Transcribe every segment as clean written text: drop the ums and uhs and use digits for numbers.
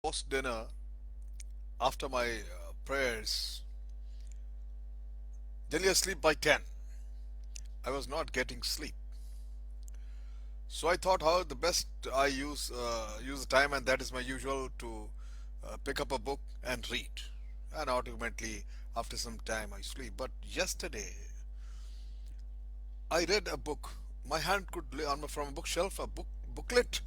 Post dinner, after my prayers, nearly asleep by 10. I was not getting sleep. So I thought how the best I use the time, and that is my usual to pick up a book and read. And ultimately, after some time, I sleep. But yesterday, I read a book. My hand could lay on from a bookshelf, a booklet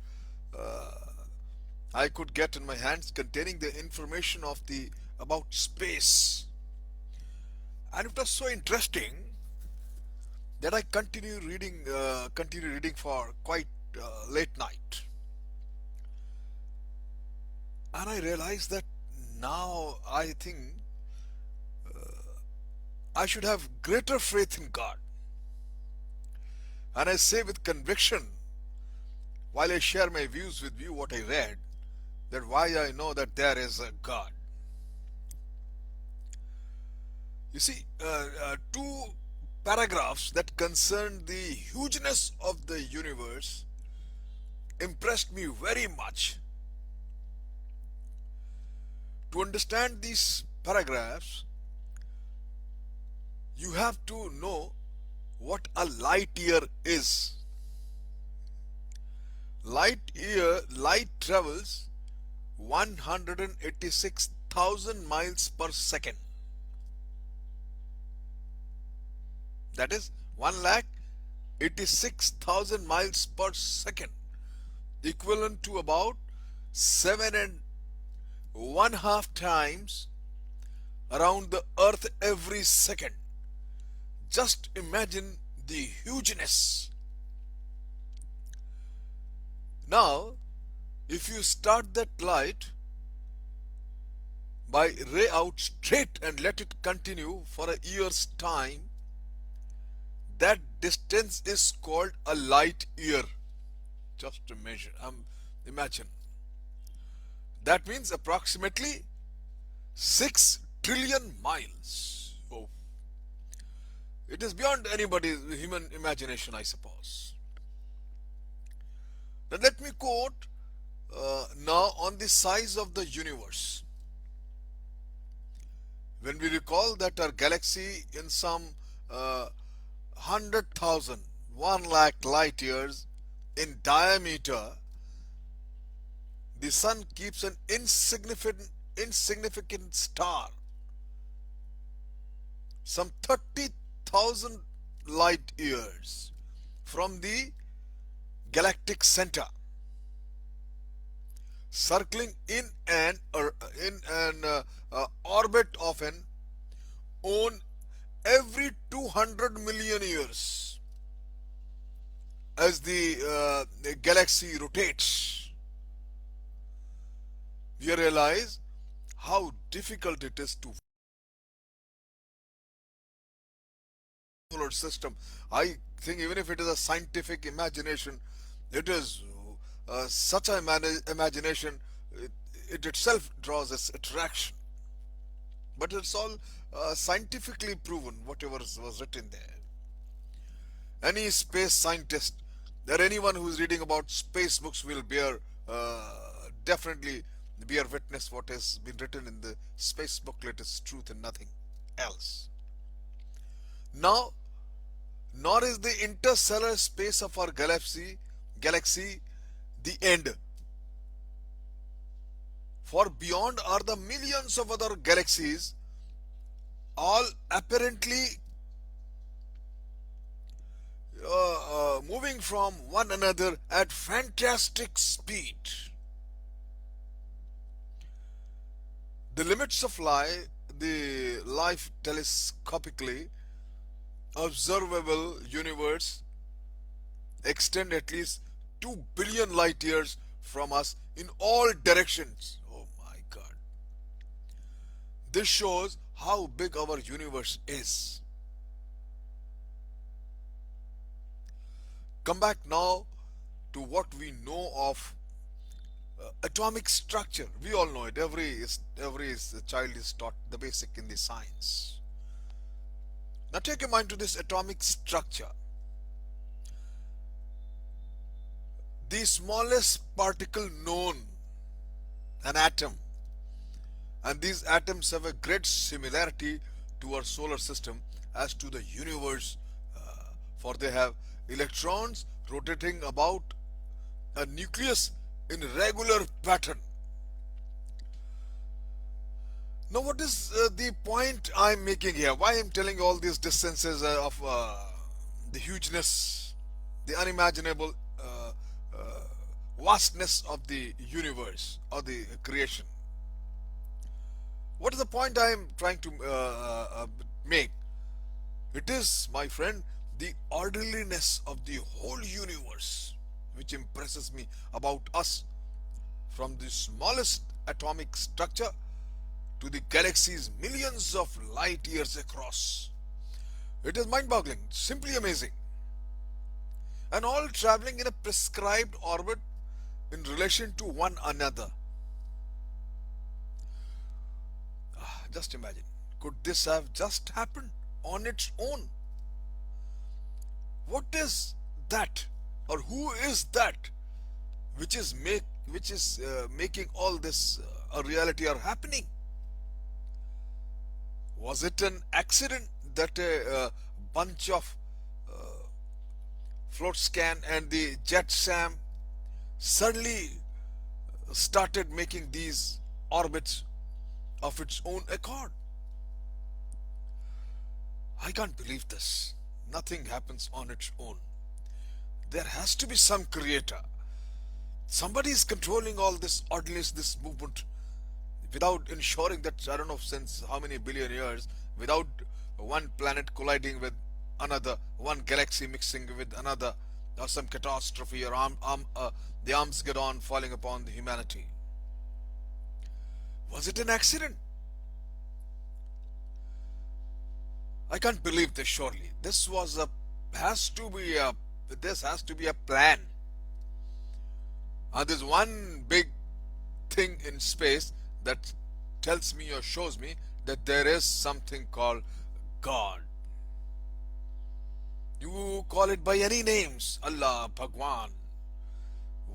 I could get in my hands containing the information of the about space, and it was so interesting that I continue reading for quite late night, and I realized that now I think I should have greater faith in God, and I say with conviction while I share my views with you what I read, that why I know that there is a God. You see, two paragraphs that concern the hugeness of the universe impressed me very much. To understand these paragraphs, you have to know what a light year is. Light travels 186,000 miles per second. That is 1 lakh 86,000 miles per second, equivalent to about 7.5 times around the earth every second. Just imagine the hugeness. Now, if you start that light by ray out straight and let it continue for a year's time, that distance is called a light year. Just to measure, imagine. That means approximately 6 trillion miles. Oh, it is beyond anybody's human imagination, I suppose. Now let me quote now on the size of the universe. When we recall that our galaxy in some 100,000, 1 lakh light years in diameter, the sun keeps an insignificant star some 30,000 light years from the galactic center, circling in an orbit of an own every 200 million years as the galaxy rotates. We realize how difficult it is to solar system. I think even if it is a scientific imagination, it is such an imagination. It itself draws its attraction. But it's all scientifically proven, whatever was written there. Any space scientist, or anyone who is reading about space books will definitely bear witness what has been written in the space booklet is truth and nothing else. Now, nor is the interstellar space of our galaxy the end. For beyond are the millions of other galaxies, all apparently moving from one another at fantastic speed. The limits of the life telescopically observable universe extend at least 2 billion light years from us in all directions. Oh my God. This shows how big our universe is. Come back now to what we know of atomic structure. We all know it. Every child is taught the basic in the science. Now take your mind to this atomic structure. The smallest particle known an atom. And these atoms have a great similarity to our solar system as to the universe, for they have electrons rotating about a nucleus in regular pattern. Now, what is the point I'm making here? Why I'm telling all these distances of the hugeness, the unimaginable vastness of the universe or the creation? What is the point I'm trying to make? It is, my friend, the orderliness of the whole universe which impresses me about us, from the smallest atomic structure to the galaxies millions of light years across. It is mind boggling, simply amazing, and all traveling in a prescribed orbit in relation to one another. Just imagine, could this have just happened on its own? What is that, or who is that which is making all this a reality or happening? Was it an accident that a bunch of float scan and the jet sam suddenly started making these orbits of its own accord? I can't believe this. Nothing happens on its own. There has to be some creator. Somebody is controlling all this ordinance, this movement, without ensuring that, I don't know since how many billion years, without one planet colliding with another, one galaxy mixing with another, or some catastrophe, or the Armageddon falling upon the humanity. Was it an accident? I can't believe this. Surely this has to be a plan. And there's one big thing in space that tells me or shows me that there is something called God. You call it by any names, Allah, Bhagwan,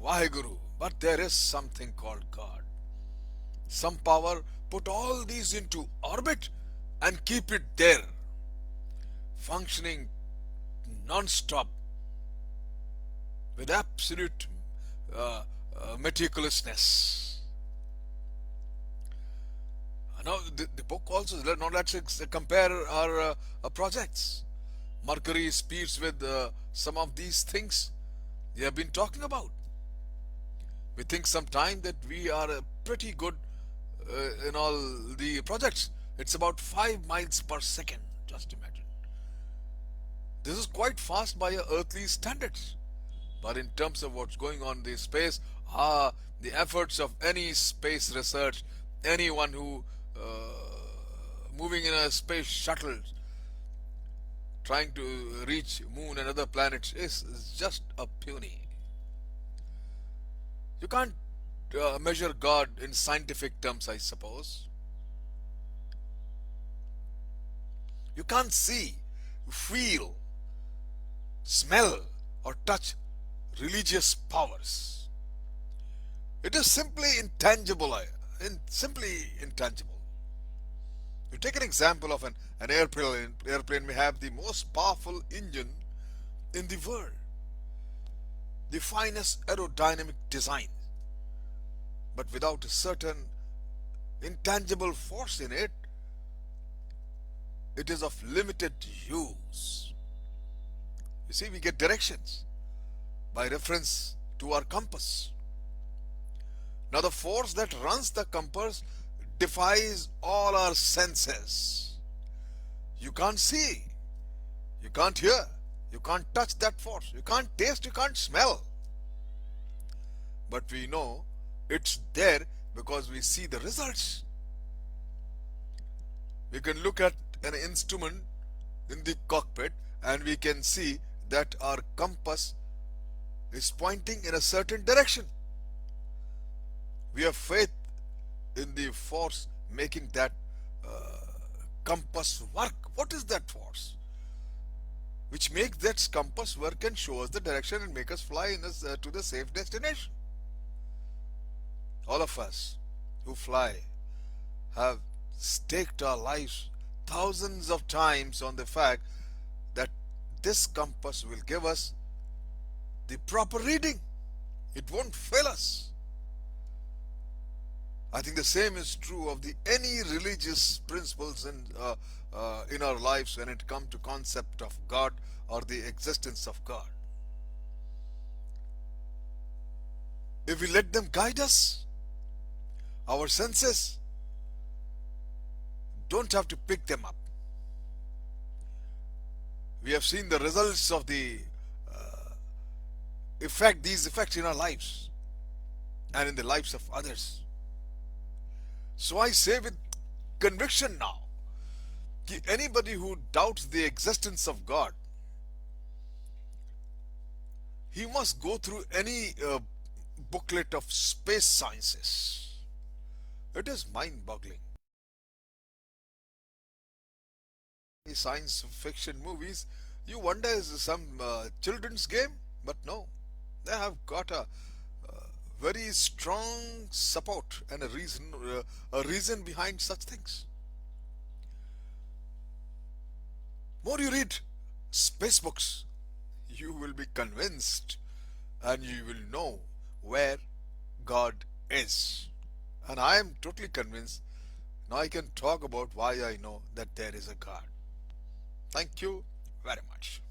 Vaheguru, but there is something called God. Some power put all these into orbit and keep it there, functioning non-stop with absolute meticulousness. Now, the book also, now let's compare our projects. Mercury speeds with some of these things we have been talking about. We think sometime that we are pretty good in all the projects. It's about 5 miles per second. Just imagine. This is quite fast by earthly standards. But in terms of what's going on in the space, the efforts of any space research, anyone who moving in a space shuttle, trying to reach moon and other planets is just a puny. You can't measure God in scientific terms, I suppose. You can't see, feel, smell, or touch religious powers. It is simply intangible, simply intangible. You take an example of an airplane. Airplane may have the most powerful engine in the world, the finest aerodynamic design, but without a certain intangible force in it, it is of limited use. You see, we get directions by reference to our compass. Now, the force that runs the compass defies all our senses. You can't see, you can't hear, you can't touch that force, you can't taste, you can't smell. But we know it's there because we see the results. We can look at an instrument in the cockpit and we can see that our compass is pointing in a certain direction. We have faith in the force making that compass work. What is that force which makes that compass work and show us the direction and make us fly to the safe destination? All of us, who fly have staked our lives thousands of times on the fact that this compass will give us the proper reading. It won't fail us. I think the same is true of the any religious principles in our lives when it comes to concept of God or the existence of God. If we let them guide us, our senses don't have to pick them up. We have seen the results of the these effects in our lives and in the lives of others. So I say with conviction now, anybody who doubts the existence of God, he must go through any booklet of space sciences. It is mind-boggling. Science fiction movies, you wonder is this some children's game, but no, they have got very strong support and a reason behind such things. More you read space books, you will be convinced and you will know where God is. And I am totally convinced. Now I can talk about why I know that there is a God. Thank you very much.